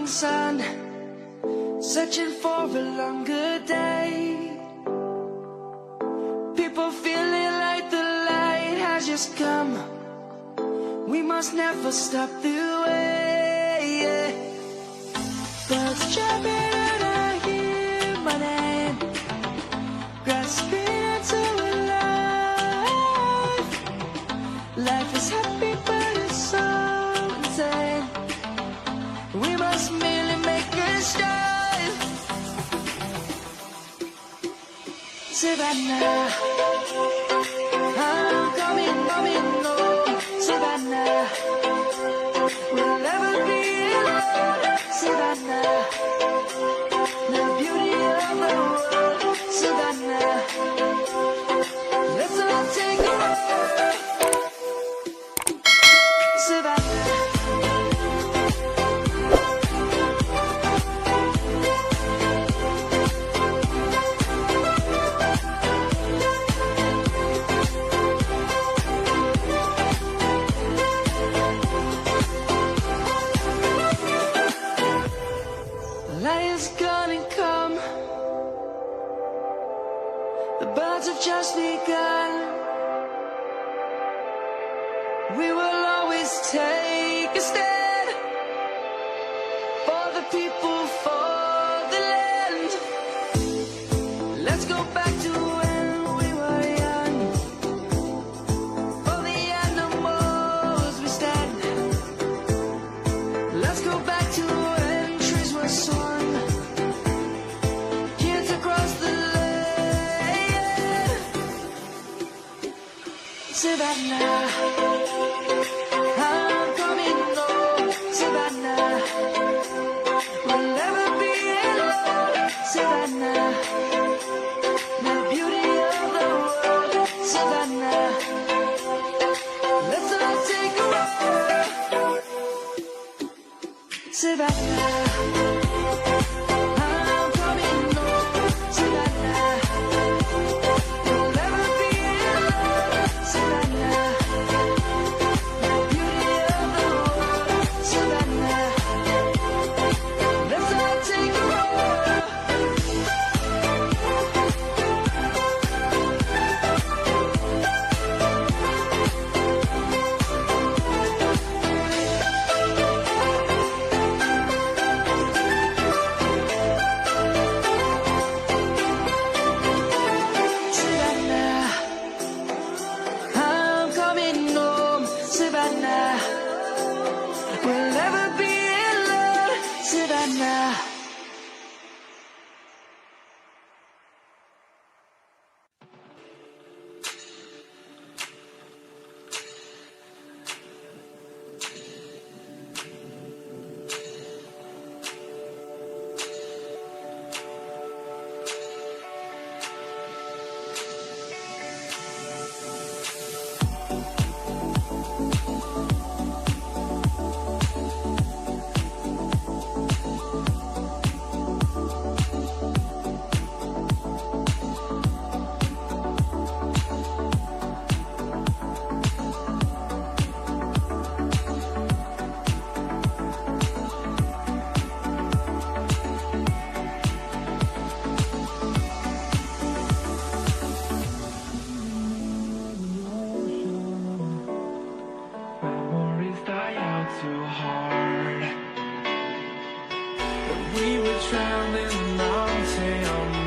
sun, searching for a longer day. People feeling like the light has just come. We must never stop the way. Birds jumping and I hear my name, grasping into a life. Life is happy but it's so insane. We must merely make a start. Savannah, I'm coming home. Savannah, we'll never be alone. Savannah, the beauty of the world. Savannah, let's all take a ride. Savannah. Light is gonna come. The birds have just begun. We will always take a stand for the people, for the land. Let's go back to when we were young. For the animals we stand. Let's go back to when trees were swung. Kids across the land. Savannah, I'm coming home. Savannah, we'll never be alone. Savannah, the beauty of the world. Savannah, let's all take a ride. Savannah, I'm coming home. Savannah, we'll never be alone. Savannah, the beauty of the world. Savannah, let's all take a ride. Savannah, I'm coming home. Savannah, we'll never be alone. Savannah. Memories die out too hard. But we were drowning mountain on